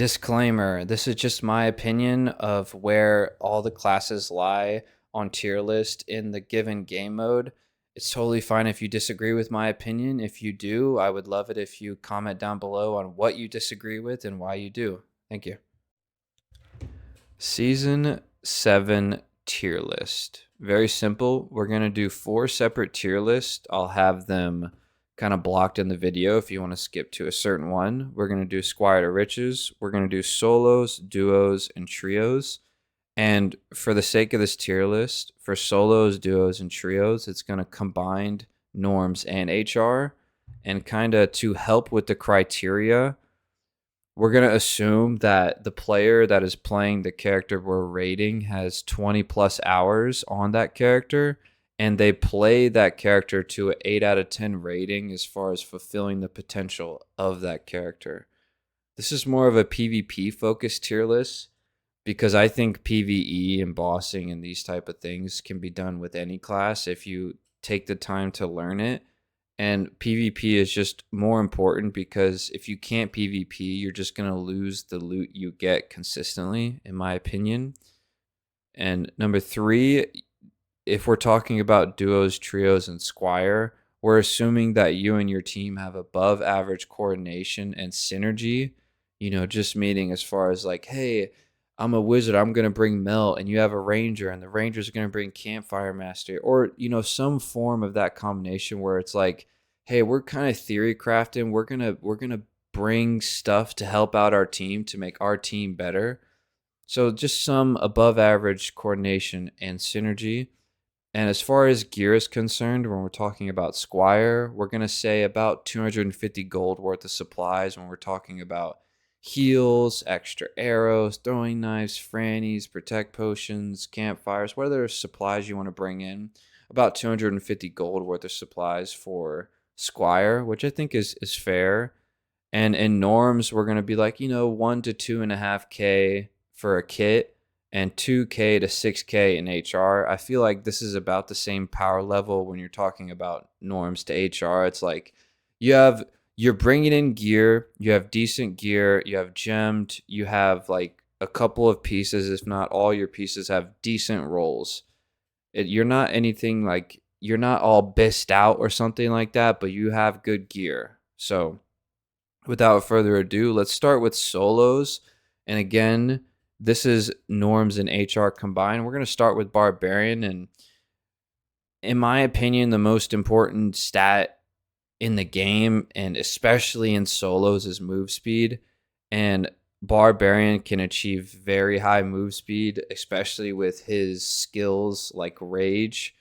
Disclaimer, this is just my opinion of where all the classes lie on tier list in the given game mode. It's totally fine if you disagree with my opinion. If you do, I would love it if you comment down below on what you disagree with and why you do. Thank you. Season 7 tier list. Very simple. We're going to do 4 separate tier lists. I'll have them kind of blocked in the video if you want to skip to a certain one. We're going to do Squire to Riches. We're going to do solos, duos, and trios. And for the sake of this tier list, for solos, duos, and trios, it's going to combine norms and HR. And kind of to help with the criteria, we're going to assume that the player that is playing the character we're rating has 20 plus hours on that character, and they play that character to an 8 out of 10 rating as far as fulfilling the potential of that character. This is more of a PvP focused tier list because I think PvE and bossing and these type of things can be done with any class if you take the time to learn it. And PvP is just more important because if you can't PvP, you're just going to lose the loot you get consistently, in my opinion. And number 3, if we're talking about duos, trios, and Squire, we're assuming that you and your team have above average coordination and synergy. Just meaning as far as like, hey, I'm a wizard, I'm going to bring melt, and you have a ranger, and the ranger's going to bring campfire master, or, some form of that combination where it's like, hey, we're kind of theory crafting. We're going to bring stuff to help out our team to make our team better. So just some above average coordination and synergy. And as far as gear is concerned, when we're talking about Squire, we're going to say about 250 gold worth of supplies when we're talking about heals, extra arrows, throwing knives, frannies, protect potions, campfires, whatever supplies you want to bring in. About 250 gold worth of supplies for Squire, which I think is fair. And in norms, we're going to be like, 1 to 2.5K for a kit and 2K to 6K in HR. I feel like this is about the same power level when you're talking about norms to HR. It's like you're bringing in gear, you have decent gear, you have gemmed, you have like a couple of pieces, if not all your pieces have decent rolls. You're not anything like, you're not all bissed out or something like that, but you have good gear. So without further ado, let's start with solos. And again, this is norms and HR combined. We're going to start with Barbarian. And in my opinion, the most important stat in the game, and especially in solos, is move speed. And Barbarian can achieve very high move speed, especially with his skills like Rage.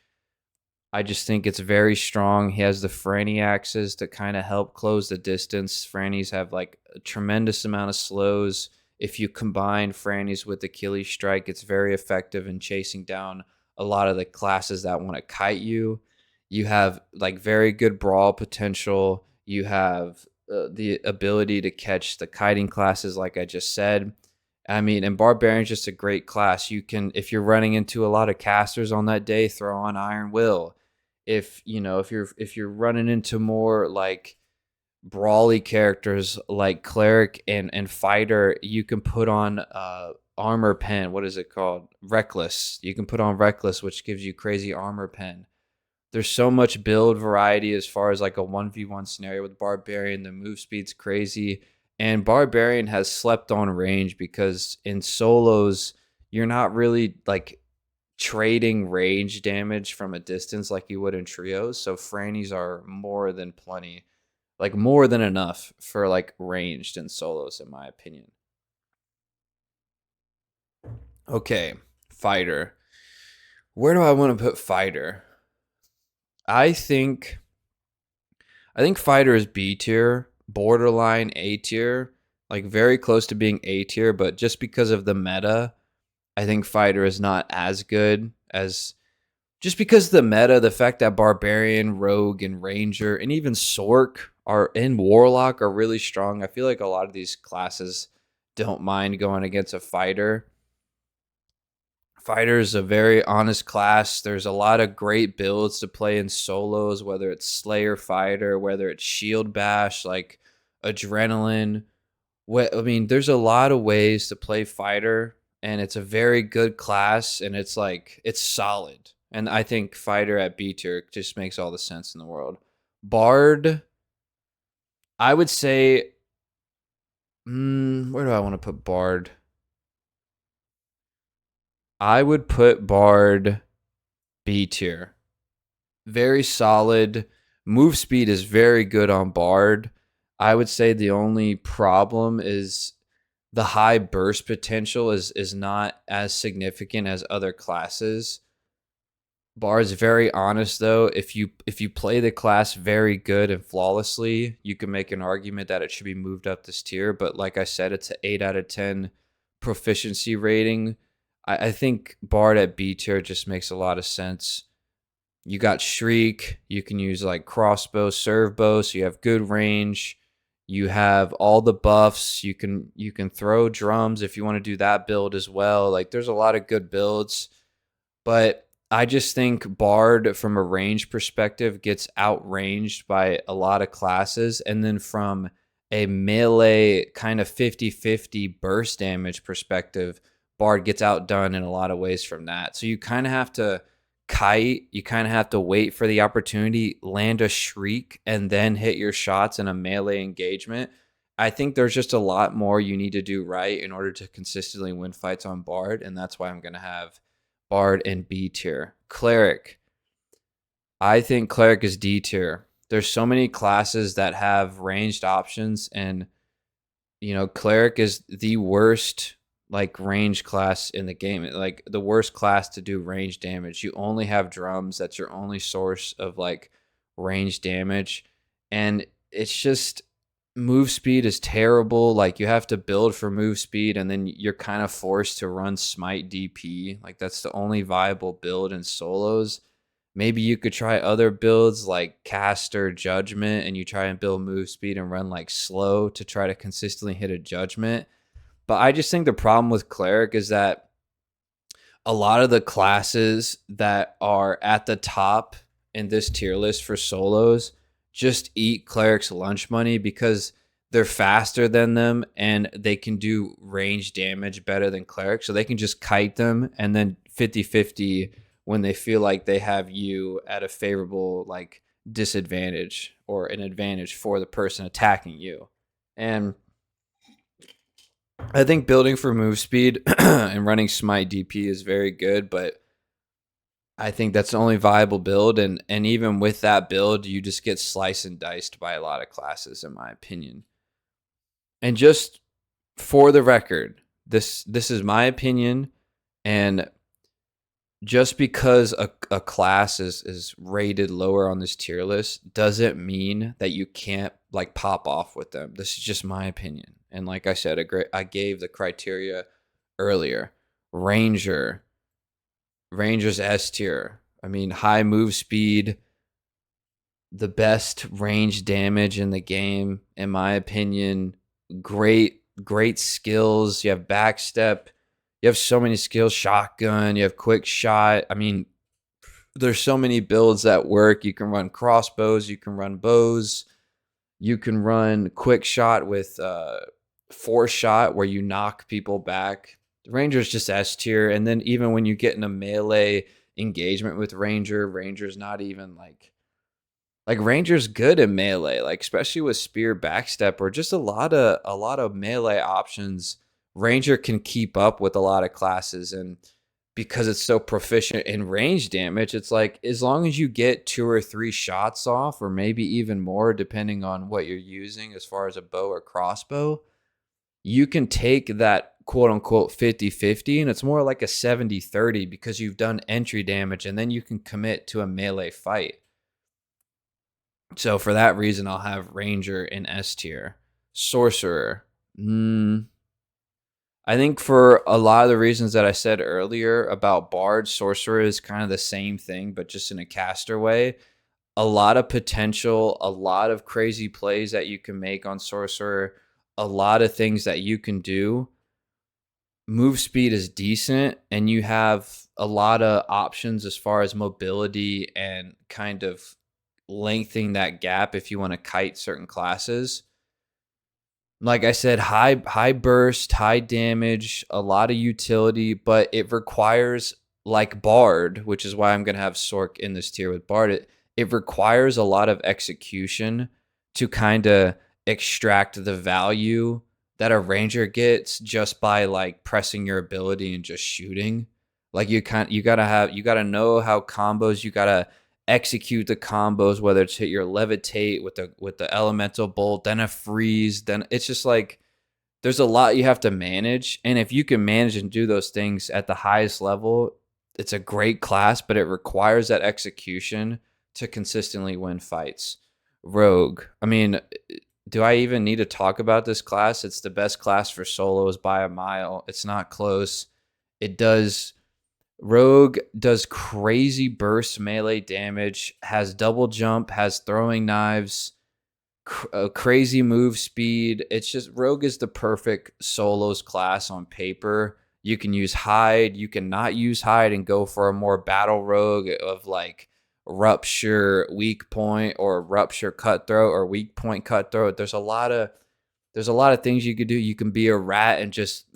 I just think it's very strong. He has the Franny axes to kind of help close the distance. Frannies have like a tremendous amount of slows. If you combine Frannies with Achilles Strike, it's very effective in chasing down a lot of the classes that want to kite you. You have like very good brawl potential. You have the ability to catch the kiting classes, like I just said. I mean, and Barbarian's just a great class. You can, if you're running into a lot of casters on that day, throw on Iron Will. If you're running into more like brawly characters like cleric and fighter, you can put on armor pen. What is it called? Reckless. You can put on reckless, which gives you crazy armor pen. There's so much build variety as far as like a 1v1 scenario with Barbarian. The move speed's crazy. And Barbarian has slept on range because in solos, you're not really like trading range damage from a distance like you would in trios. So Frannies are more than plenty, like more than enough for like ranged in solos, in my opinion. Okay, fighter. Where do I want to put fighter? I think fighter is B tier, borderline A tier, like very close to being A tier, but just because of the meta, I think fighter is not as good as, just because the meta, the fact that barbarian, rogue, and ranger, and even sork are in warlock are really strong. I feel like a lot of these classes don't mind going against a fighter. Fighter is a very honest class. There's a lot of great builds to play in solos, whether it's Slayer Fighter, whether it's Shield Bash, like Adrenaline, I mean, there's a lot of ways to play fighter, and it's a very good class, and it's like it's solid. And I think fighter at B tier just makes all the sense in the world. Bard, I would say, where do I want to put Bard? I would put Bard B tier. Very solid. Move speed is very good on Bard. I would say the only problem is the high burst potential is not as significant as other classes. Bard is very honest though. If you play the class very good and flawlessly, you can make an argument that it should be moved up this tier. But like I said, it's an 8 out of 10 proficiency rating. I think Bard at B tier just makes a lot of sense. You got Shriek. You can use like crossbow, serve bow, so you have good range. You have all the buffs. You can throw drums if you want to do that build as well. Like there's a lot of good builds, but I just think Bard from a range perspective gets outranged by a lot of classes, and then from a melee kind of 50-50 burst damage perspective, Bard gets outdone in a lot of ways from that. So you kind of have to kite, you kind of have to wait for the opportunity, land a shriek, and then hit your shots in a melee engagement. I think there's just a lot more you need to do right in order to consistently win fights on Bard, and that's why I'm going to have Bard in B tier. Cleric, I think Cleric is D tier. There's so many classes that have ranged options, and Cleric is the worst like range class in the game. Like the worst class to do range damage. You only have drums. That's your only source of like range damage. And it's just move speed is terrible. Like you have to build for move speed, and then you're kind of forced to run smite DP. Like that's the only viable build in solos. Maybe you could try other builds like caster judgment, and you try and build move speed and run like slow to try to consistently hit a judgment. But I just think the problem with cleric is that a lot of the classes that are at the top in this tier list for solos just eat cleric's lunch money because they're faster than them and they can do range damage better than cleric. So they can just kite them and then 50-50 when they feel like they have you at a favorable like disadvantage or an advantage for the person attacking you. And I think building for move speed and running smite DP is very good, but I think that's the only viable build, and even with that build, you just get sliced and diced by a lot of classes, in my opinion. And just for the record, this is my opinion, and just because a class is rated lower on this tier list doesn't mean that you can't like pop off with them. This is just my opinion. And like I said, I gave the criteria earlier. Ranger's S tier. I mean, high move speed, the best range damage in the game, in my opinion. Great skills. You have backstep. You have so many skills. Shotgun. You have quick shot. I mean, there's so many builds that work. You can run crossbows. You can run bows. You can run quick shot with force shot where you knock people back. The Ranger's just S tier. And then even when you get in a melee engagement with Ranger's not even like Ranger's good in melee, like especially with spear backstep or just a lot of melee options. Ranger can keep up with a lot of classes, and because it's so proficient in range damage, it's like as long as you get 2 or 3 shots off, or maybe even more, depending on what you're using as far as a bow or crossbow, you can take that quote unquote 50-50, and it's more like a 70-30 because you've done entry damage and then you can commit to a melee fight. So for that reason, I'll have Ranger in S tier. Sorcerer. I think for a lot of the reasons that I said earlier about Bard, Sorcerer is kind of the same thing, but just in a caster way. A lot of potential, a lot of crazy plays that you can make on Sorcerer, a lot of things that you can do. Move speed is decent, and you have a lot of options as far as mobility and kind of lengthening that gap if you want to kite certain classes. Like I said, high burst, high damage, a lot of utility, but it requires, like Bard, which is why I'm gonna have Sork in this tier with Bard. It requires a lot of execution to kind of extract the value that a ranger gets just by like pressing your ability and just shooting. Like you gotta know how combos, you gotta execute the combos, whether it's hit your levitate with the elemental bolt, then a freeze, then it's just like there's a lot you have to manage. And if you can manage and do those things at the highest level, it's a great class, but it requires that execution to consistently win fights. Rogue. I mean, do I even need to talk about this class? It's the best class for solos by a mile. It's not close. It does Rogue does crazy burst melee damage, has double jump, has throwing knives, crazy move speed. It's just Rogue is the perfect solos class on paper. You can use hide, you can not use hide and go for a more battle rogue of like rupture weak point or rupture cutthroat or weak point cutthroat. There's a lot of things you could do. You can be a rat and just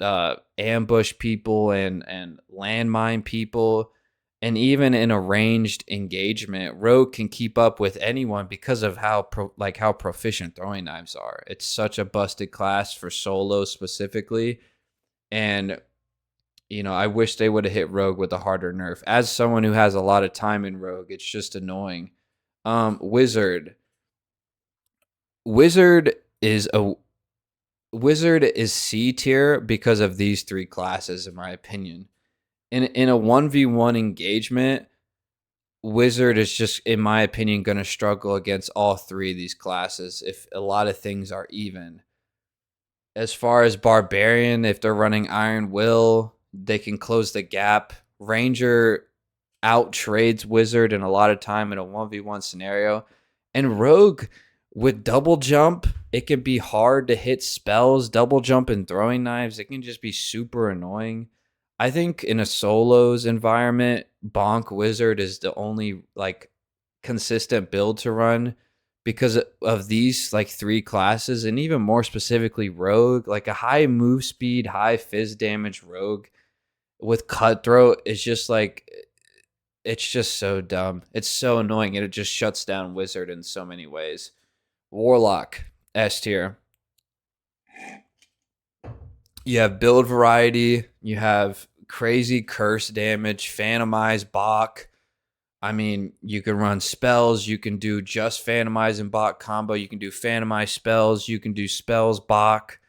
ambush people and landmine people. And even in a ranged engagement, Rogue can keep up with anyone because of how proficient throwing knives are. It's such a busted class for solo specifically. And I wish they would have hit Rogue with a harder nerf. As someone who has a lot of time in Rogue, it's just annoying. Wizard. Wizard is a Wizard is C tier because of these three classes, in my opinion. In a 1v1 engagement, Wizard is just, in my opinion, going to struggle against all three of these classes if a lot of things are even. As far as Barbarian, if they're running Iron Will, they can close the gap. Ranger out trades Wizard in a lot of time in a 1v1 scenario. And Rogue, with double jump, it can be hard to hit spells. Double jump and throwing knives, it can just be super annoying. I think in a solos environment, Bonk Wizard is the only like consistent build to run because of these like three classes, and even more specifically Rogue. Like a high move speed, high fizz damage Rogue with Cutthroat is just like, it's just so dumb. It's so annoying, and it just shuts down Wizard in so many ways. Warlock, S tier. You have build variety. You have crazy curse damage, Phantomize, Bach. I mean, you can run spells. You can do just Phantomize and Bach combo. You can do Phantomize spells. You can do spells, Bach.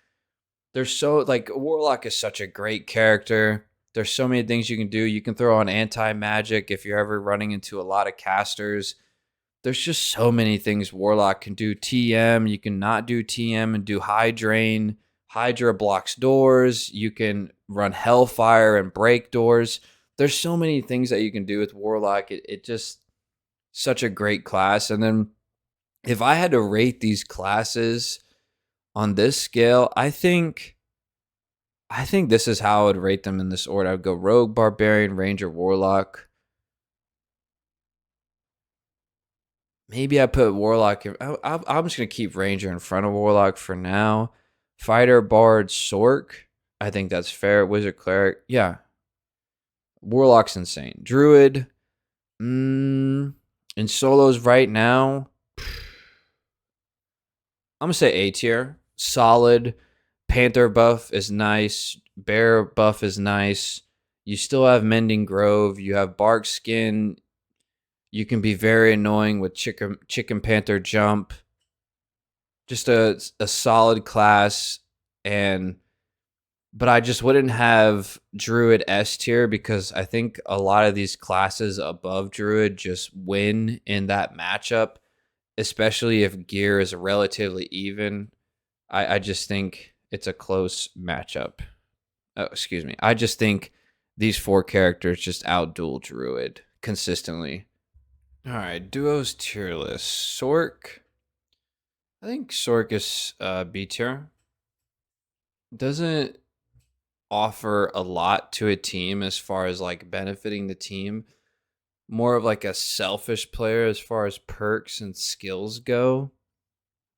There's so, like, Warlock is such a great character. There's so many things you can do. You can throw on anti-magic if you're ever running into a lot of casters. There's just so many things Warlock can do. TM, you can not do TM and do High Drain. Hydra blocks doors. You can run Hellfire and break doors. There's so many things that you can do with Warlock. It just, such a great class. And then if I had to rate these classes on this scale, I think this is how I would rate them in this order. I would go Rogue, Barbarian, Ranger, Warlock. Maybe I put Warlock. I'm just going to keep Ranger in front of Warlock for now. Fighter, Bard, Sork. I think that's fair. Wizard, Cleric. Yeah. Warlock's insane. Druid. In solos right now, I'm going to say A tier. Solid. Panther buff is nice. Bear buff is nice. You still have Mending Grove. You have Bark Skin. You can be very annoying with Chicken Panther Jump. Just a solid class. But I just wouldn't have Druid S tier because I think a lot of these classes above Druid just win in that matchup, especially if gear is relatively even. I just think it's a close matchup. Oh, excuse me. I just think these four characters just outduel Druid consistently. All right, duos tier list. Sork. I think Sork is B tier. Doesn't offer a lot to a team as far as like benefiting the team. More of like a selfish player as far as perks and skills go.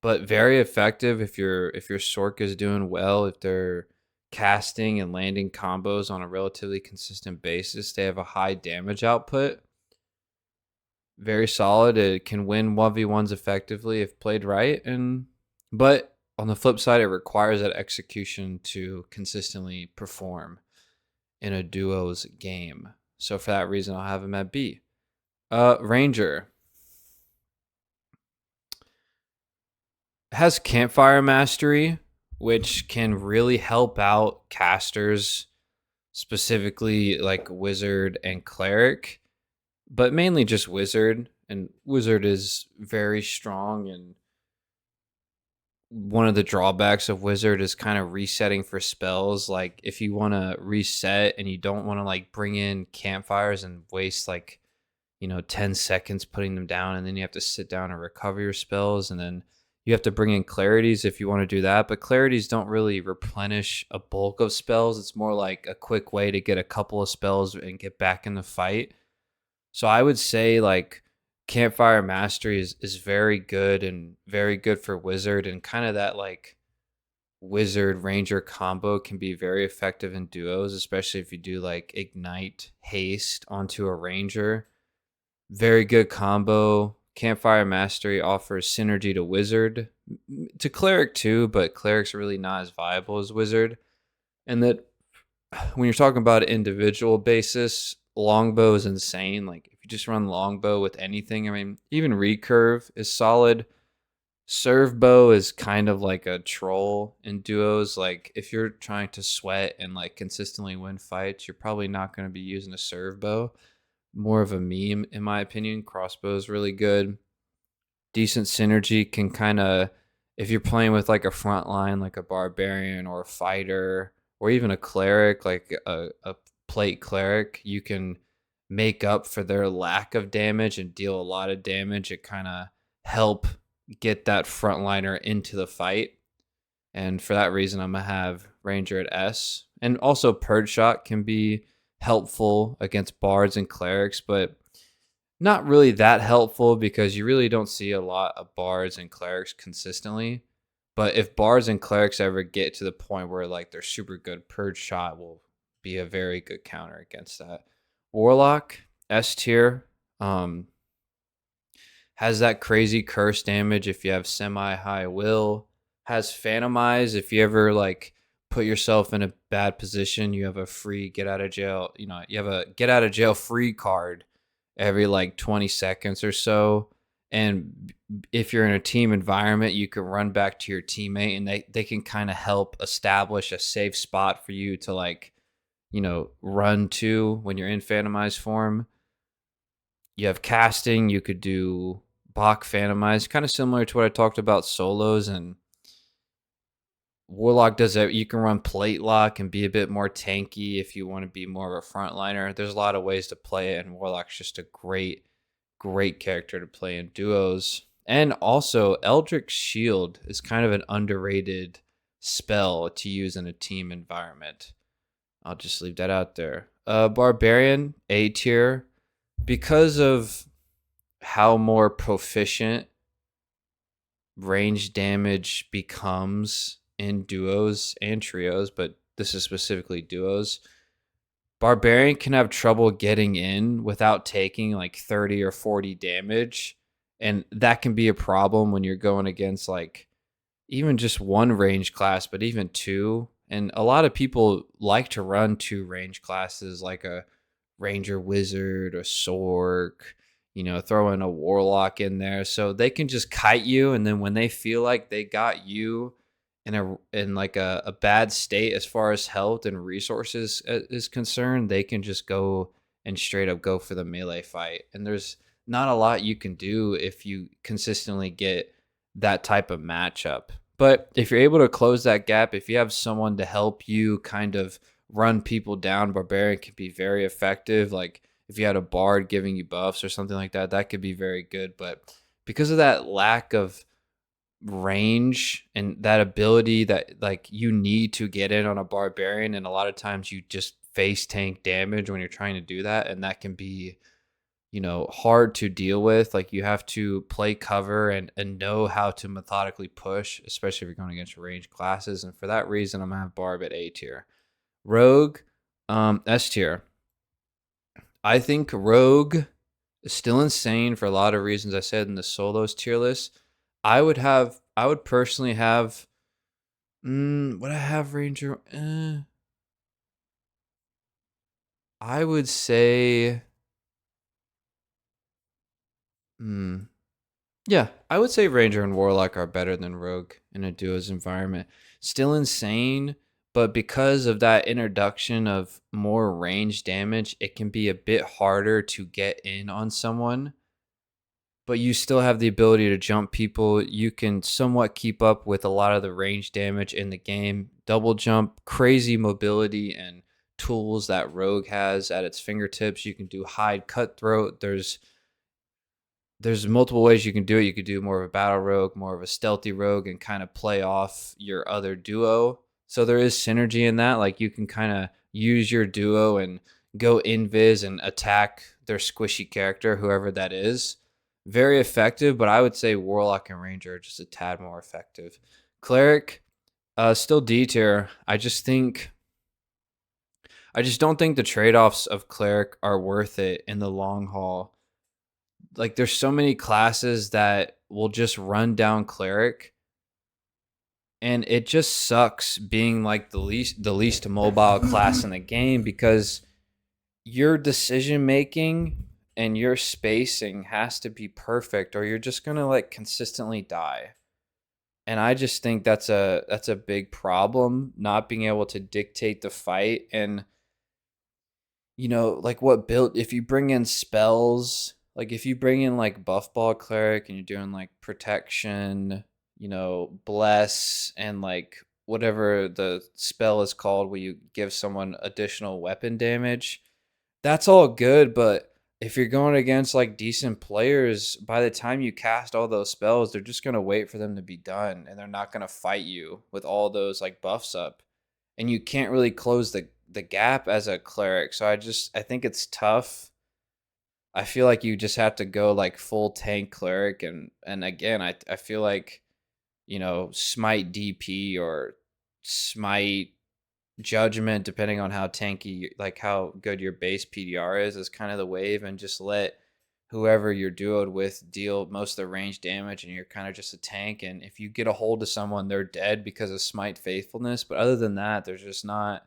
but very effective if your Sork is doing well, if they're casting and landing combos on a relatively consistent basis. They have a high damage output. Very solid. It can win 1v1s effectively if played right. But on the flip side, it requires that execution to consistently perform in a duos game. So for that reason, I'll have him at B. Ranger has Campfire Mastery, which can really help out casters, specifically like Wizard and Cleric, but mainly just Wizard. And Wizard is very strong, and one of the drawbacks of Wizard is kind of resetting for spells. Like if you want to reset and you don't want to like bring in campfires and waste like 10 seconds putting them down, and then you have to sit down and recover your spells, and then you have to bring in clarities if you want to do that. But clarities don't really replenish a bulk of spells. It's more like a quick way to get a couple of spells and get back in the fight. So I would say like Campfire Mastery is very good and very good for Wizard, and kind of that like Wizard Ranger combo can be very effective in duos, especially if you do like Ignite Haste onto a Ranger. Very good combo. Campfire Mastery offers synergy to Wizard, to Cleric too, but Cleric's really not as viable as Wizard. And that when you're talking about an individual basis, Longbow is insane. Like if you just run Longbow with anything, I mean, even Recurve is solid. Serve Bow is kind of like a troll in duos. Like if you're trying to sweat and like consistently win fights, you're probably not going to be using a Serve Bow. More of a meme in my opinion. Crossbow is really good. Decent synergy can kind of, if you're playing with like a front line like a barbarian or a fighter or even a cleric like a plate cleric, you can make up for their lack of damage and deal a lot of damage. It kind of help get that frontliner into the fight. And for that reason, I'm going to have Ranger at S. And also Purge Shot can be helpful against bards and clerics, but not really that helpful because you really don't see a lot of bards and clerics consistently. But if bards and clerics ever get to the point where like they're super good, Purge Shot will be a very good counter against that. Warlock, S tier, has that crazy curse damage if you have semi-high will. Has Phantomize if you ever like put yourself in a bad position. You have a free get out of jail. You have a get out of jail free card every like 20 seconds or so. And if you're in a team environment, you can run back to your teammate and they can kind of help establish a safe spot for you to like, run to when you're in Phantomized form. You have casting. You could do Bach Phantomized, kind of similar to what I talked about solos. And Warlock does it. You can run Plate Lock and be a bit more tanky if you want to be more of a frontliner. There's a lot of ways to play it, and Warlock's just a great character to play in duos. And also, Eldritch Shield is kind of an underrated spell to use in a team environment. I'll just leave that out there. Barbarian, A tier, because of how more proficient range damage becomes in duos and trios, but this is specifically duos. Barbarian can have trouble getting in without taking like 30 or 40 damage. And that can be a problem when you're going against like even just one range class, but even two. And a lot of people like to run two range classes like a Ranger Wizard, a Sork, throw in a Warlock in there. So they can just kite you. And then when they feel like they got you in like a bad state as far as health and resources is concerned, they can just go and straight up go for the melee fight. And there's not a lot you can do if you consistently get that type of matchup. But if you're able to close that gap, if you have someone to help you kind of run people down, Barbarian can be very effective. Like if you had a Bard giving you buffs or something like that, that could be very good. But because of that lack of range and that ability that like you need to get in on a Barbarian, and a lot of times you just face tank damage when you're trying to do that, and that can be hard to deal with. Like you have to play cover and know how to methodically push, especially if you're going against ranged classes. And for that reason, I'm gonna have Barb at A tier. Rogue, S tier. I think Rogue is still insane for a lot of reasons I said in the solos tier list. I would personally have, would I have Ranger? I would say, hmm. Yeah, I would say Ranger and Warlock are better than Rogue in a duos environment. Still insane, but because of that introduction of more range damage, it can be a bit harder to get in on someone. But you still have the ability to jump people. You can somewhat keep up with a lot of the range damage in the game. Double jump, crazy mobility, and tools that Rogue has at its fingertips. You can do hide cutthroat. There's multiple ways you can do it. You could do more of a battle rogue, more of a stealthy rogue, and kind of play off your other duo. So there is synergy in that. Like you can kind of use your duo and go invis and attack their squishy character, whoever that is. Very effective, but I would say Warlock and Ranger are just a tad more effective. Cleric, still D tier. I just don't think the trade-offs of Cleric are worth it in the long haul. Like there's so many classes that will just run down Cleric, and it just sucks being like the least mobile class in the game, because your decision making and your spacing has to be perfect or you're just going to like consistently die. And I just think that's a big problem, not being able to dictate the fight. And like what build, if you bring in spells, like if you bring in like buff ball cleric and you're doing like protection, bless, and like whatever the spell is called where you give someone additional weapon damage, that's all good. But if you're going against like decent players, by the time you cast all those spells, they're just going to wait for them to be done, and they're not going to fight you with all those like buffs up, and you can't really close the gap as a cleric. So I think it's tough. I feel like you just have to go like full tank cleric, and again, I feel like smite DP or smite judgment, depending on how tanky, like how good your base PDR is kind of the wave, and just let whoever you're duoed with deal most of the range damage, and you're kind of just a tank. And if you get a hold of someone, they're dead because of smite faithfulness. But other than that, there's just not.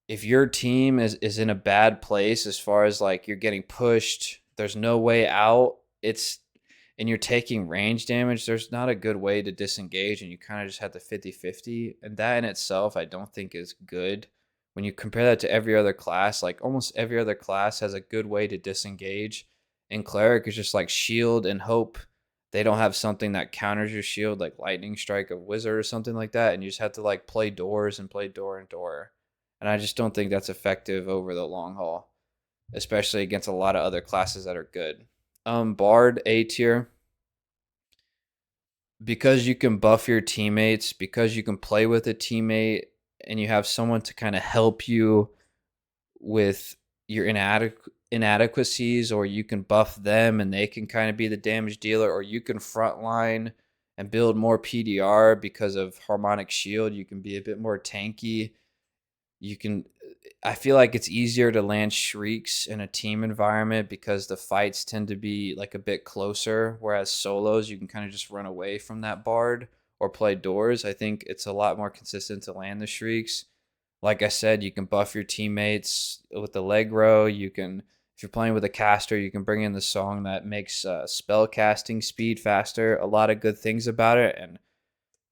If your team is in a bad place as far as like you're getting pushed, there's no way out. And you're taking range damage, there's not a good way to disengage, and you kind of just have to 50-50. And that in itself, I don't think is good. When you compare that to every other class, like almost every other class has a good way to disengage. And Cleric is just like shield and hope they don't have something that counters your shield, like Lightning Strike of Wizard or something like that. And you just have to like play doors and play door and door. And I just don't think that's effective over the long haul, especially against a lot of other classes that are good. Bard, A tier. Because you can buff your teammates, because you can play with a teammate, and you have someone to kind of help you with your inadequacies, or you can buff them and they can kind of be the damage dealer, or you can frontline and build more PDR because of Harmonic Shield. You can be a bit more tanky. I feel like it's easier to land shrieks in a team environment because the fights tend to be like a bit closer, whereas solos you can kind of just run away from that bard or play doors. I think it's a lot more consistent to land the shrieks. Like I said, you can buff your teammates with the leg row. If you're playing with a caster, you can bring in the song that makes spell casting speed faster. A lot of good things about it, and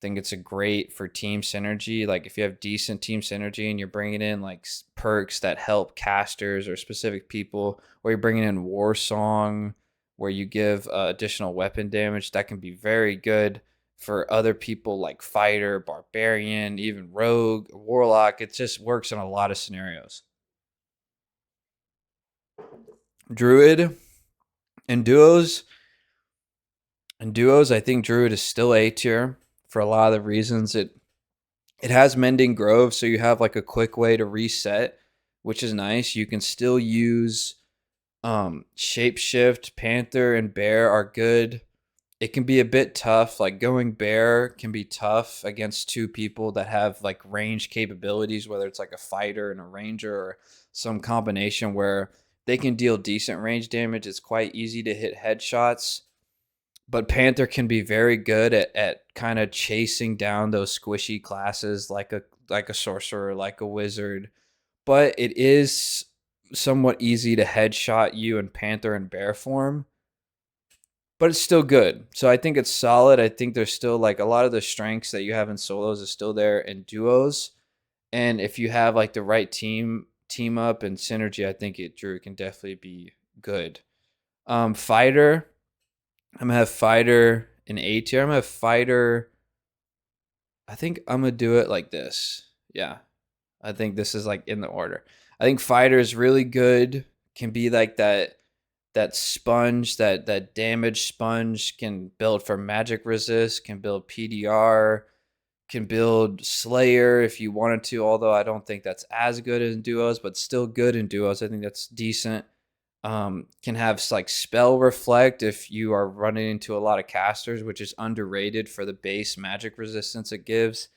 think it's a great for team synergy. Like if you have decent team synergy and you're bringing in like perks that help casters or specific people, or you're bringing in war song where you give additional weapon damage, that can be very good for other people like fighter, barbarian, even rogue, warlock. It just works in a lot of scenarios. Druid and duos. I think Druid is still A tier for a lot of the reasons. It has Mending Grove, so you have like a quick way to reset, which is nice. You can still use Shapeshift, Panther, and Bear are good. It can be a bit tough. Like going Bear can be tough against two people that have like range capabilities, whether it's like a fighter and a ranger or some combination where they can deal decent range damage. It's quite easy to hit headshots. But Panther can be very good at kind of chasing down those squishy classes like a sorcerer, like a wizard. But it is somewhat easy to headshot you in Panther and Bear form, but it's still good. So I think it's solid. I think there's still like a lot of the strengths that you have in solos is still there in duos. And if you have like the right team up and synergy, I think Drew can definitely be good. Fighter, I'm gonna have Fighter in A tier. I'm gonna have Fighter. I think I'm gonna do it like this. Yeah, I think this is like in the order. I think Fighter is really good. Can be like that sponge, that damage sponge, can build for magic resist, can build PDR, can build Slayer if you wanted to, although I don't think that's as good in duos, but still good in duos. I think that's decent. Can have like spell reflect if you are running into a lot of casters, which is underrated for the base magic resistance it gives.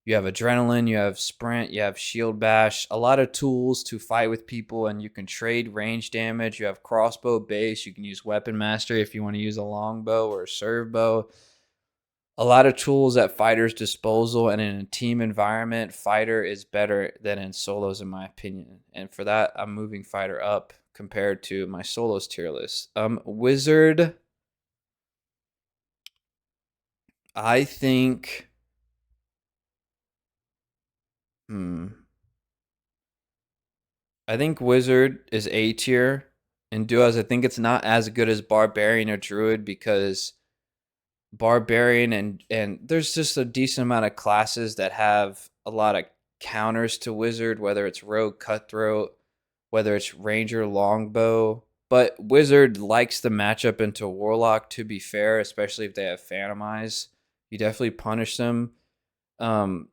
You have adrenaline, you have sprint, you have shield bash, a lot of tools to fight with people, and you can trade range damage. You have crossbow base, you can use weapon mastery if you want to use a longbow or a serve bow. A lot of tools at fighters' disposal, and in a team environment, fighter is better than in solos, in my opinion. And for that, I'm moving fighter up compared to my solos tier list. Wizard, I think. Hmm. I think Wizard is A tier in duos. I think it's not as good as Barbarian or Druid because Barbarian and there's just a decent amount of classes that have a lot of counters to Wizard, whether it's Rogue Cutthroat, whether it's Ranger Longbow. But Wizard likes the matchup into Warlock, to be fair, especially if they have Phantom Eyes. You definitely punish them. Um,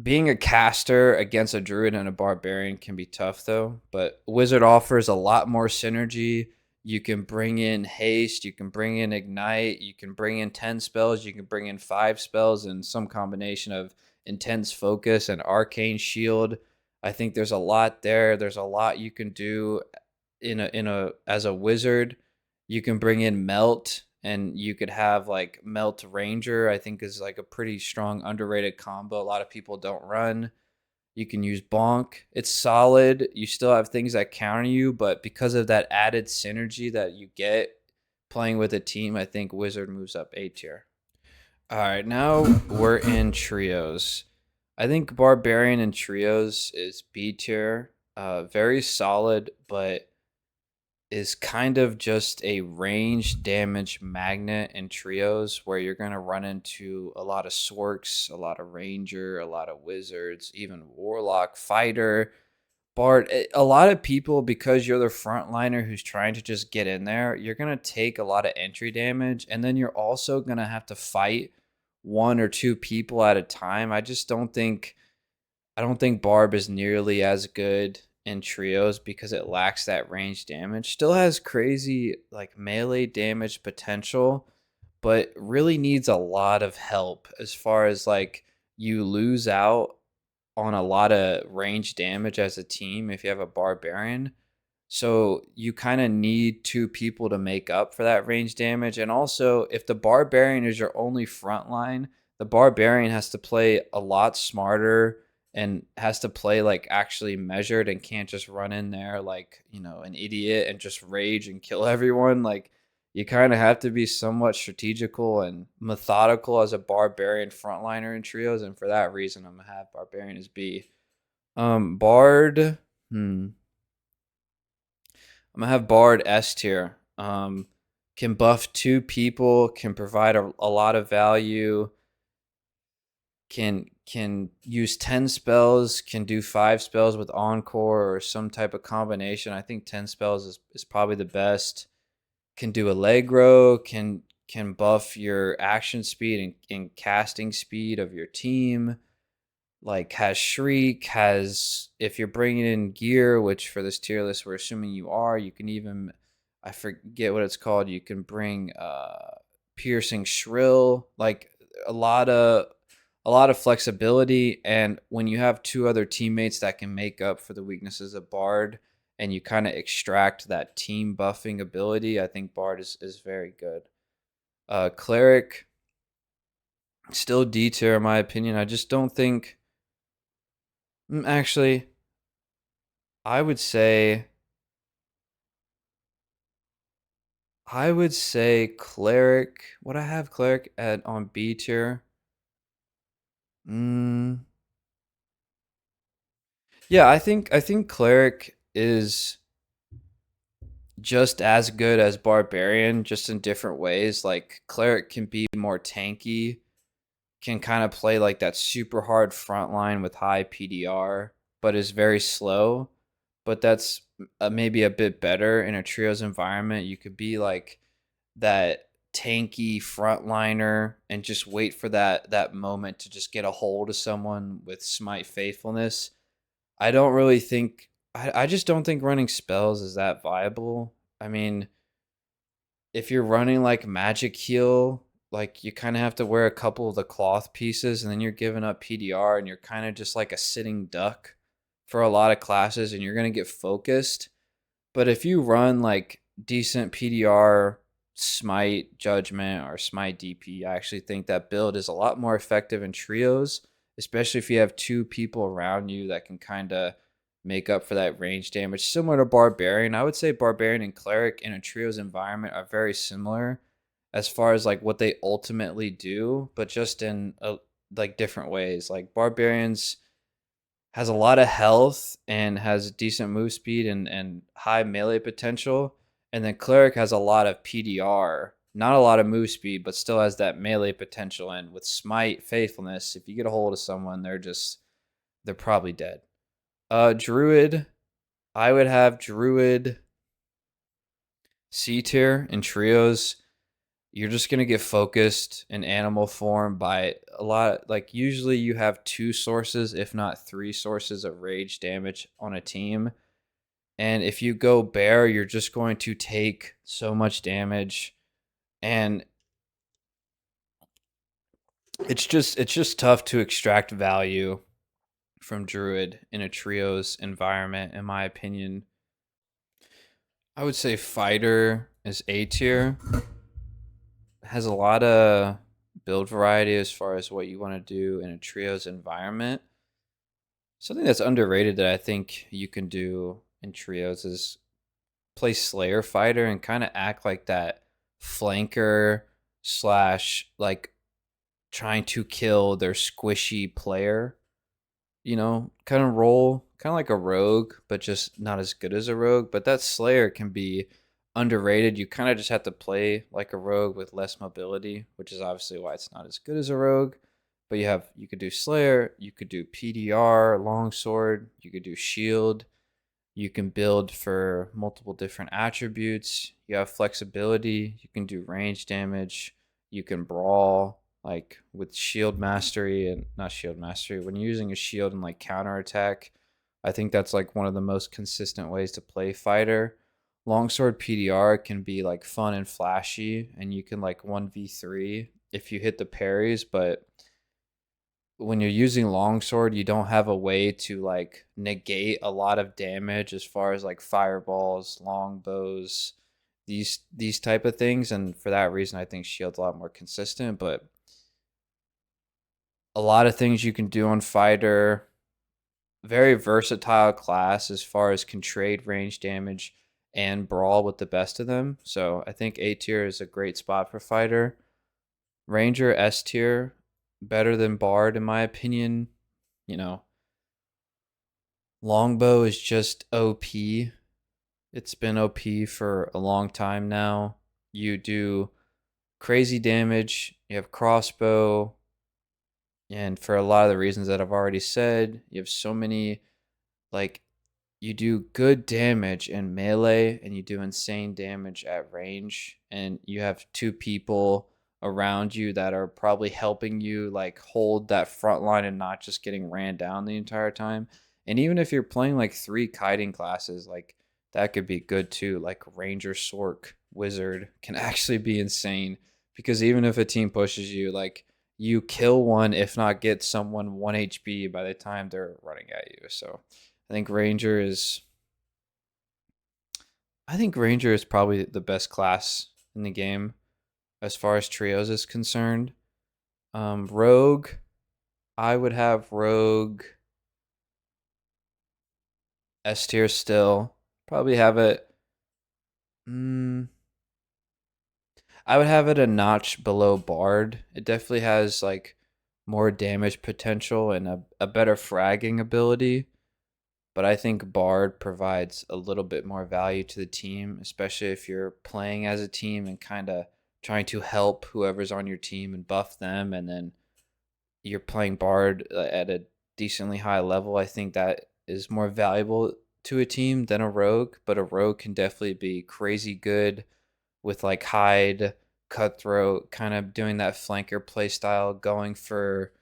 Being a caster against a druid and a barbarian can be tough though, but wizard offers a lot more synergy. You can bring in haste, you can bring in ignite, you can bring in 10 spells, you can bring in 5 spells, and some combination of intense focus and arcane shield. I think there's a lot there. There's a lot you can do in a as a wizard. You can bring in melt, and you could have like melt ranger. I think is like a pretty strong underrated combo. A lot of people don't run. You can use bonk. It's solid. You still have things that counter you, but because of that added synergy that you get playing with a team, I think wizard moves up A tier. All right, now we're in trios. I think barbarian and trios is B tier. Very solid, but is kind of just a range damage magnet in trios where you're going to run into a lot of Sworks, a lot of Ranger, a lot of Wizards, even Warlock, Fighter, Bard. A lot of people, because you're the frontliner who's trying to just get in there, you're going to take a lot of entry damage, and then you're also going to have to fight one or two people at a time. I don't think Barb is nearly as good in trios because it lacks that range damage. Still has crazy like melee damage potential, but really needs a lot of help as far as like you lose out on a lot of range damage as a team if you have a barbarian. So you kind of need two people to make up for that range damage. And also, if the barbarian is your only front line, the barbarian has to play a lot smarter and has to play like actually measured and can't just run in there like, an idiot and just rage and kill everyone. Like you kind of have to be somewhat strategical and methodical as a barbarian frontliner in trios. And for that reason, I'm gonna have barbarian as B. Bard. I'm gonna have Bard S tier. Can buff two people, can provide a lot of value, can use 10 spells, can do 5 spells with Encore or some type of combination. I think 10 spells is probably the best. Can do Allegro, can buff your action speed and casting speed of your team. like has shriek, has if you're bringing in gear, which for this tier list we're assuming you are, you can even, I forget what it's called, you can bring piercing shrill, like a lot of a lot of flexibility. And when you have two other teammates that can make up for the weaknesses of Bard and you kind of extract that team buffing ability, I think Bard is very good. Cleric, still D tier in my opinion. I just don't think. Actually, I would say cleric. Would I have cleric at on B tier? Mm, yeah, I think cleric is just as good as barbarian, just in different ways. Like cleric can be more tanky, can kind of play like that super hard front line with high PDR, but is very slow. But that's maybe a bit better in a trios environment. You could be like that tanky frontliner and just wait for that moment to just get a hold of someone with smite faithfulness. I don't really think I just don't think running spells is that viable. I mean, if you're running like magic heal, like you kind of have to wear a couple of the cloth pieces and then you're giving up PDR and you're kind of just like a sitting duck for a lot of classes and you're going to get focused. But if you run like decent PDR, Smite Judgment, or Smite DP, I actually think that build is a lot more effective in trios, especially if you have two people around you that can kind of make up for that range damage. Similar to Barbarian, I would say Barbarian and Cleric in a trios environment are very similar as far as like what they ultimately do, but just in like different ways. Like Barbarians has a lot of health and has decent move speed and high melee potential. And then Cleric has a lot of PDR, not a lot of move speed, but still has that melee potential. And with Smite Faithfulness, if you get a hold of someone, they're probably dead. Druid, I would have Druid C tier in trios. You're just gonna get focused in animal form by a lot. Like usually you have two sources, if not three sources of rage damage on a team. And if you go bear, you're just going to take so much damage. And it's just tough to extract value from Druid in a trios environment, in my opinion. I would say fighter is A tier. Has a lot of build variety as far as what you want to do in a trios environment. Something that's underrated that I think you can do in trios is play Slayer fighter and kind of act like that flanker slash like trying to kill their squishy player, kind of role, kind of like a rogue, but just not as good as a rogue. But that Slayer can be underrated. You kind of just have to play like a rogue with less mobility, which is obviously why it's not as good as a rogue. But you could do Slayer, you could do PDR, longsword, you could do shield, you can build for multiple different attributes. You have flexibility. You can do range damage. You can brawl like with shield mastery and not shield mastery. When you're using a shield and like counterattack, I think that's like one of the most consistent ways to play fighter. Longsword PDR can be like fun and flashy, and you can like 1v3 if you hit the parries, but when you're using longsword, you don't have a way to like negate a lot of damage as far as like fireballs, longbows, these type of things. And for that reason, I think shield's a lot more consistent. But a lot of things you can do on fighter, very versatile class as far as can trade range damage and brawl with the best of them. So I think A tier is a great spot for fighter. Ranger S tier, better than Bard in my opinion. You know, Longbow is just OP. It's been OP for a long time now. You do crazy damage. You have crossbow, and for a lot of the reasons that I've already said, you have so many like you do good damage in melee and you do insane damage at range, and you have two people around you that are probably helping you like hold that front line and not just getting ran down the entire time. And even if you're playing like 3 kiting classes, like that could be good too. Like Ranger, Sork, Wizard can actually be insane because even if a team pushes you, like you kill one, if not get someone 1 HP by the time they're running at you. So I think Ranger is I think Ranger is probably the best class in the game as far as trios is concerned. Rogue, I would have Rogue S tier still. Probably have it. Mm, I would have it a notch below Bard. It definitely has like more damage potential and a better fragging ability. But I think Bard provides a little bit more value to the team, especially if you're playing as a team and kind of trying to help whoever's on your team and buff them. And then you're playing Bard at a decently high level. I think that is more valuable to a team than a Rogue. But a Rogue can definitely be crazy good with like Hyde, Cutthroat, kind of doing that flanker play style, going for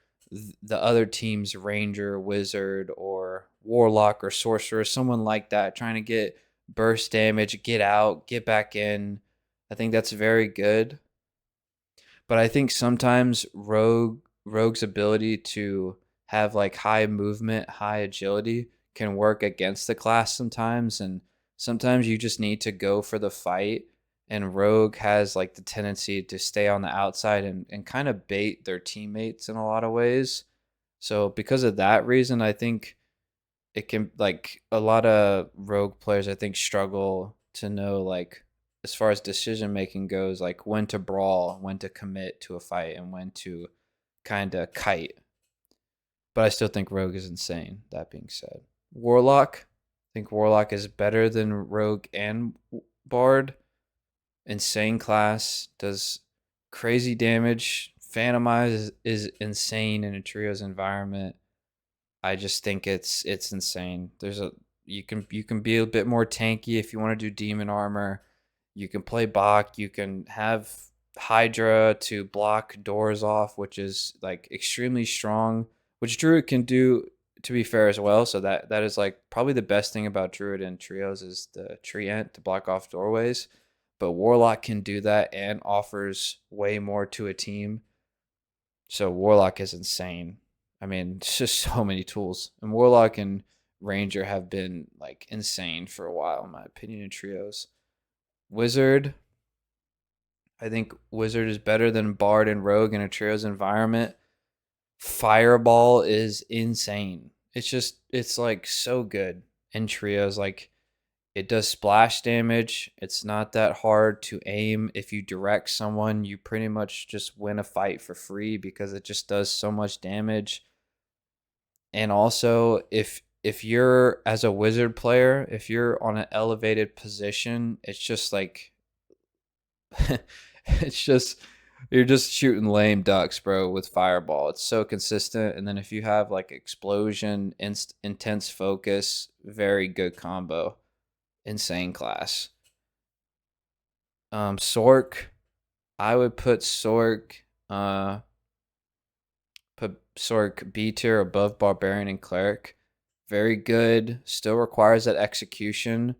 the other team's Ranger, Wizard, or Warlock or Sorcerer, someone like that, trying to get burst damage, get out, get back in. I think that's very good. But I think sometimes Rogue's ability to have like high movement, high agility can work against the class sometimes, and sometimes you just need to go for the fight. And Rogue has like the tendency to stay on the outside and kind of bait their teammates in a lot of ways. So because of that reason, I think it can like a lot of Rogue players I think struggle to know like as far as decision making goes, like when to brawl, when to commit to a fight, and when to kind of kite. But I still think Rogue is insane. That being said, Warlock, I think Warlock is better than Rogue and Bard. Insane class, does crazy damage. Phantomize is insane in a trios environment. I just think it's insane. There's a you can be a bit more tanky if you want to do demon armor. You can play Bach. You can have Hydra to block doors off, which is like extremely strong, which Druid can do to be fair as well. So that is like probably the best thing about Druid and trios is the Treant to block off doorways. But Warlock can do that and offers way more to a team. So Warlock is insane. I mean, it's just so many tools. And Warlock and Ranger have been like insane for a while, in my opinion, in trios. Wizard, I think Wizard is better than Bard and Rogue in a trios environment. Fireball is insane. It's like so good in trios. Like it does splash damage. It's not that hard to aim. If you direct someone, you pretty much just win a fight for free because it just does so much damage. And also, if you're as a wizard player, if you're on an elevated position, it's just like it's just you're just shooting lame ducks, bro, with fireball. It's so consistent. And then if you have like explosion, intense focus, very good combo. Insane class. Sork, I would uh put Sork B tier above Barbarian and Cleric. Very good. Still requires that execution,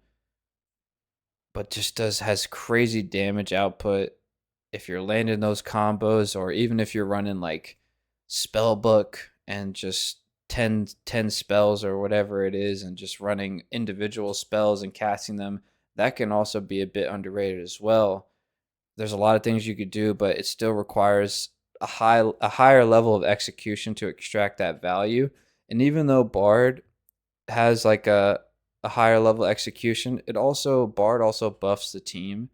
but just does has crazy damage output. If you're landing those combos, or even if you're running like spell book and just 10 spells or whatever it is, and just running individual spells and casting them, that can also be a bit underrated as well. There's a lot of things you could do, but it still requires a higher level of execution to extract that value. And even though Bard has like a higher level execution, it also Bard also buffs the team,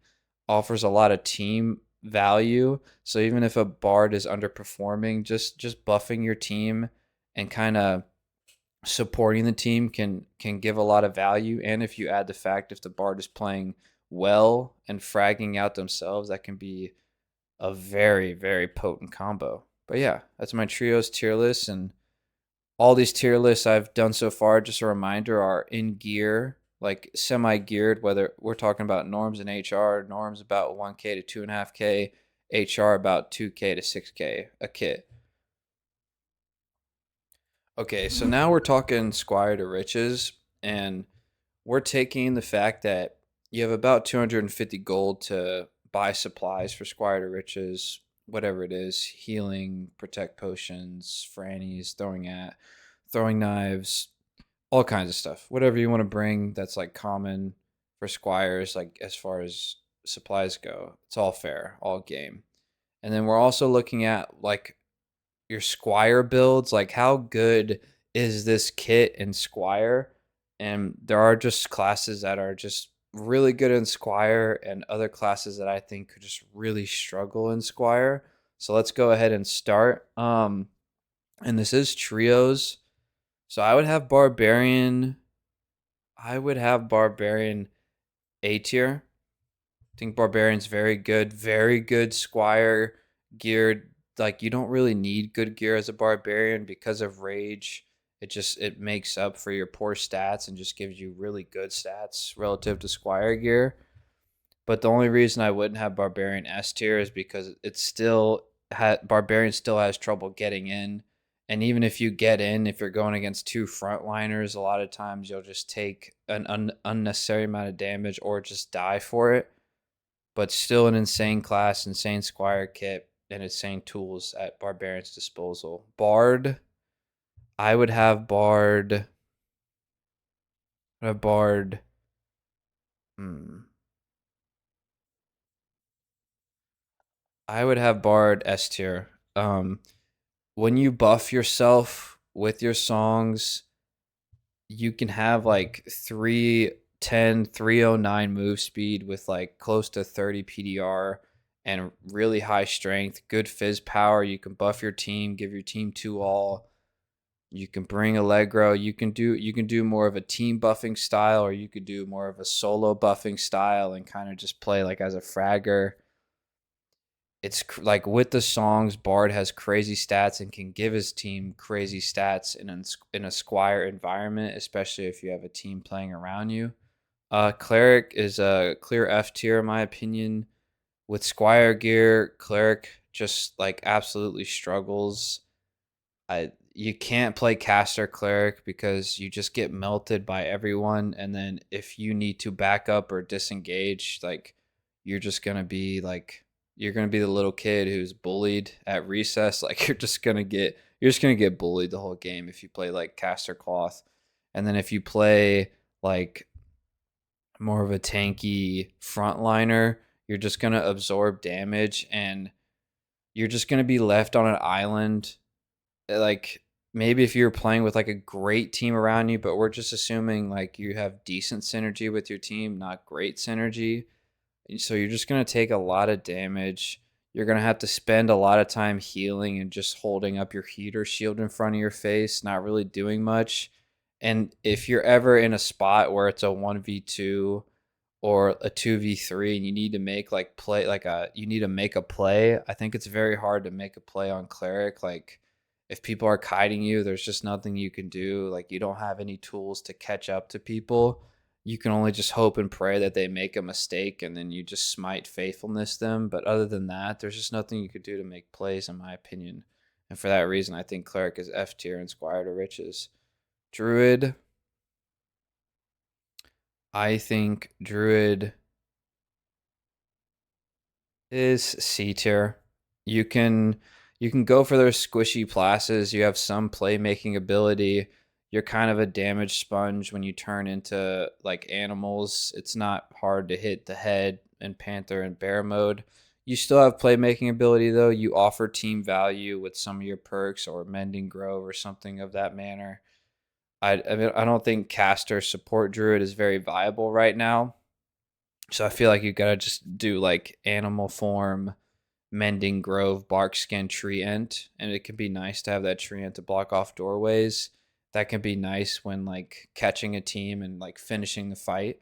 offers a lot of team value. So even if a Bard is underperforming, just buffing your team and kind of supporting the team can give a lot of value. And if you add the fact if the Bard is playing well and fragging out themselves, that can be a very, very potent combo. But yeah, that's my trios tier list. And all these tier lists I've done so far, just a reminder, are in gear, like semi geared, whether we're talking about norms and HR, norms about 1K to 2.5K, HR about 2K to 6K a kit. Okay, so now we're talking Squire to riches, and we're taking the fact that you have about 250 gold to buy supplies for Squire to riches, whatever it is, healing, protect potions, frannies, throwing knives, all kinds of stuff. Whatever you want to bring that's like common for squires, like as far as supplies go, it's all fair, all game. And then we're also looking at like your Squire builds, like how good is this kit in Squire? And there are just classes that are just really good in Squire and other classes that I think could just really struggle in Squire. So let's go ahead and start. And this is trios. So I would have Barbarian A tier. I think Barbarian's very good Squire geared. Like you don't really need good gear as a Barbarian because of Rage. It makes up for your poor stats and just gives you really good stats relative to Squire gear. But the only reason I wouldn't have Barbarian S tier is because Barbarian still has trouble getting in. And even if you get in, if you're going against two frontliners, a lot of times you'll just take an unnecessary amount of damage or just die for it. But still an insane class, insane Squire kit, and insane tools at Barbarian's disposal. Bard, I would have Bard. A Bard. Hmm. I would have Bard S tier. When you buff yourself with your songs, you can have like 310, 309 move speed with like close to 30 PDR and really high strength, good fizz power. You can buff your team, give your team 2 all. You can bring Allegro. You can do more of a team buffing style, or you could do more of a solo buffing style and kind of just play like as a fragger. It's like with the songs, Bard has crazy stats and can give his team crazy stats in a Squire environment, especially if you have a team playing around you. Cleric is a clear F tier in my opinion. With Squire gear, Cleric just like absolutely struggles. You can't play caster cleric because you just get melted by everyone, and then if you need to back up or disengage, like you're just gonna be like you're gonna be the little kid who's bullied at recess. Like you're just gonna get bullied the whole game if you play like caster cloth, and then if you play like more of a tanky frontliner, you're just gonna absorb damage and you're just gonna be left on an island like maybe if you're playing with like a great team around you, but we're just assuming like you have decent synergy with your team, not great synergy. So you're just going to take a lot of damage. You're going to have to spend a lot of time healing and just holding up your heater shield in front of your face, not really doing much. And if you're ever in a spot where it's a 1v2 or a 2v3 and you need to make like play like a you need to make a play, I think it's very hard to make a play on cleric. Like if people are kiting you, there's just nothing you can do. Like you don't have any tools to catch up to people. You can only just hope and pray that they make a mistake and then you just smite faithfulness them. But other than that, there's just nothing you could do to make plays, in my opinion. And for that reason, I think cleric is F tier and Squire to riches. Druid, I think Druid is C tier. You can you can go for those squishy classes. You have some playmaking ability. You're kind of a damage sponge when you turn into like animals. It's not hard to hit the head in Panther and Bear mode. You still have playmaking ability though. You offer team value with some of your perks or Mending Grove or something of that manner. I mean I don't think caster support druid is very viable right now. So I feel like you gotta just do like animal form, Mending Grove, Barkskin, Tree Ent, and it can be nice to have that Tree Ent to block off doorways. That can be nice when like catching a team and like finishing the fight.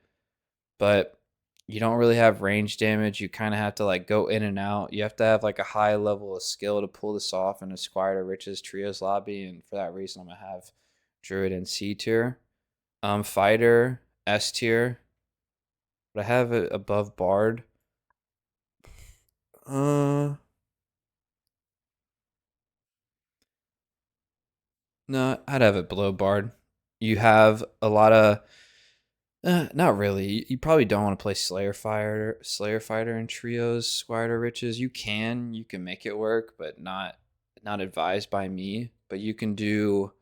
But you don't really have range damage. You kind of have to like go in and out. You have to have like a high level of skill to pull this off in a Squire to Riches Trios lobby, and for that reason, I'm gonna have Druid and C tier. Fighter S tier, but I have it above Bard. Uh, no, I'd have it below Bard. You have a lot of not really. You probably don't want to play Slayer Fighter in trios, Squire to Riches. You can make it work, but not advised by me. But you can do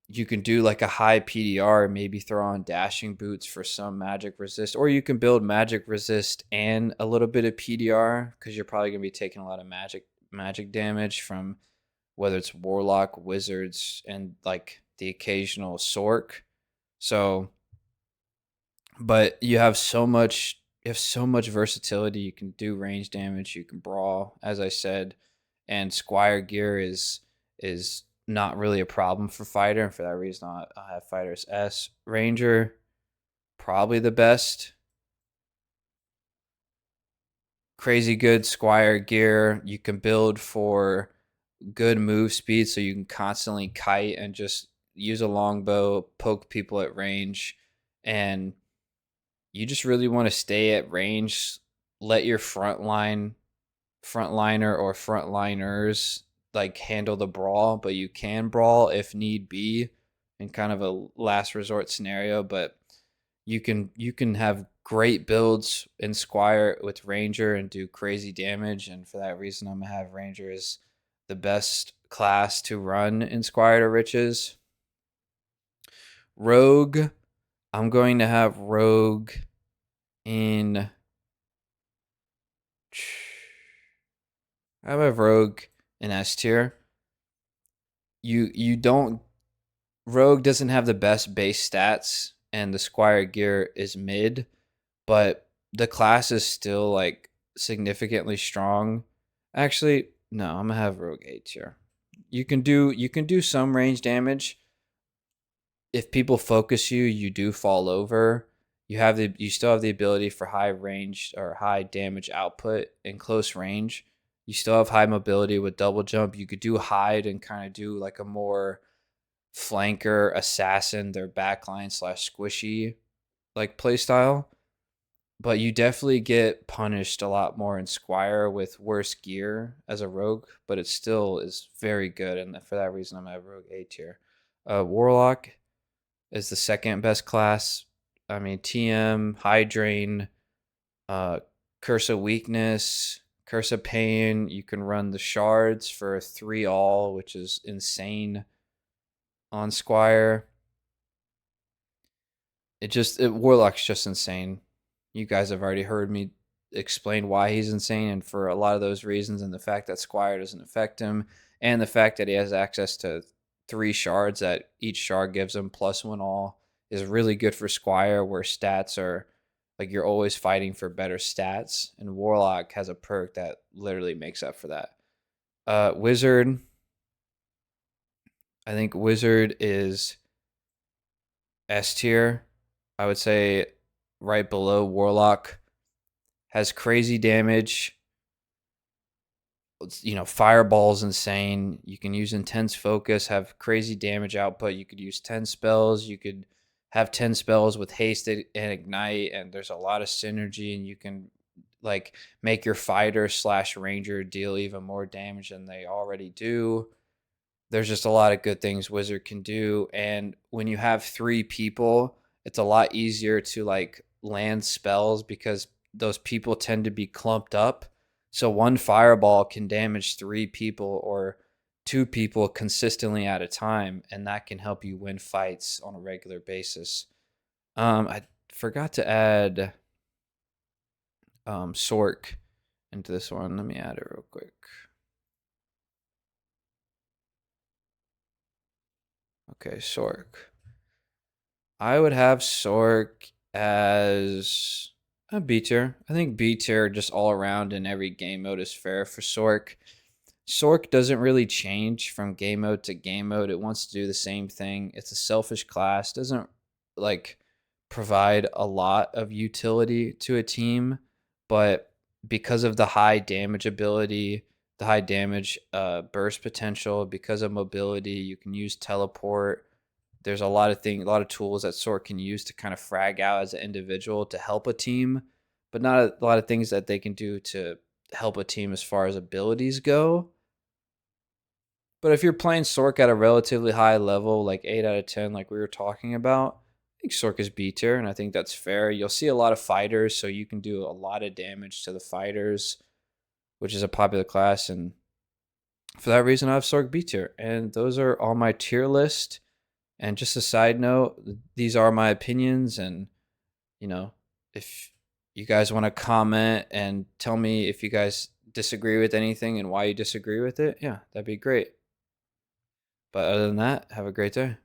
like a high PDR, maybe throw on dashing boots for some magic resist, or you can build magic resist and a little bit of PDR because you're probably gonna be taking a lot of magic damage from whether it's warlock, wizards, and like the occasional sork. So but you have so much versatility. You can do range damage, you can brawl, as I said, and Squire gear is not really a problem for fighter, and for that reason I have fighters S. Ranger, probably the best. Crazy good Squire gear. You can build for good move speed so you can constantly kite and just use a longbow, poke people at range, and you just really want to stay at range, let your frontliner or frontliners like handle the brawl, but you can brawl if need be in kind of a last resort scenario. But you can have great builds in Squire with Ranger and do crazy damage, and for that reason I'm gonna have Ranger as the best class to run in Squire to Riches. Rogue, I'm going to have Rogue in I have Rogue in S tier. You don't Rogue doesn't have the best base stats and the Squire gear is mid, but the class is still like significantly strong. Actually, no, I'm gonna have Rogue A tier. You can do some range damage. If people focus you, you do fall over. You still have the ability for high range or high damage output in close range. You still have high mobility with double jump. You could do hide and kind of do like a more flanker assassin, their backline slash squishy like playstyle. But you definitely get punished a lot more in Squire with worse gear as a rogue, but it still is very good, and for that reason I'm at Rogue A tier. Warlock is the second best class. I mean, TM, High Drain, uh, Curse of Weakness, Curse of Pain. You can run the shards for 3 all, which is insane on Squire. Warlock's just insane. You guys have already heard me explain why he's insane, and for a lot of those reasons, and the fact that Squire doesn't affect him, and the fact that he has access to 3 shards that each shard gives him +1 all is really good for Squire, where stats are like you're always fighting for better stats, and Warlock has a perk that literally makes up for that. Wizard, I think Wizard is S tier. I would say right below Warlock. Has crazy damage. You know, Fireball's insane. You can use Intense Focus, have crazy damage output. You could use 10 spells. You could have 10 spells with Haste and Ignite, and there's a lot of synergy, and you can like make your fighter slash ranger deal even more damage than they already do. There's just a lot of good things Wizard can do. And when you have 3 people, it's a lot easier to like land spells because those people tend to be clumped up. So one fireball can damage 3 people or 2 people consistently at a time, and that can help you win fights on a regular basis. I forgot to add Sork into this one. Let me add it real quick. Okay, Sork. I would have Sork as a B tier. I think B tier just all around in every game mode is fair for Sork. Sork doesn't really change from game mode to game mode. It wants to do the same thing. It's a selfish class. Doesn't like provide a lot of utility to a team, but because of the high damage ability, the high damage burst potential, because of mobility, you can use teleport. There's a lot of tools that Sork can use to kind of frag out as an individual to help a team, but not a lot of things that they can do to help a team as far as abilities go. But if you're playing Sork at a relatively high level, like 8 out of 10, like we were talking about, I think Sork is B tier, and I think that's fair. You'll see a lot of fighters, so you can do a lot of damage to the fighters, which is a popular class. And for that reason, I have Sork B tier. And those are all my tier list. And just a side note, these are my opinions. And, if you guys want to comment and tell me if you guys disagree with anything and why you disagree with it, yeah, that'd be great. But other than that, have a great day.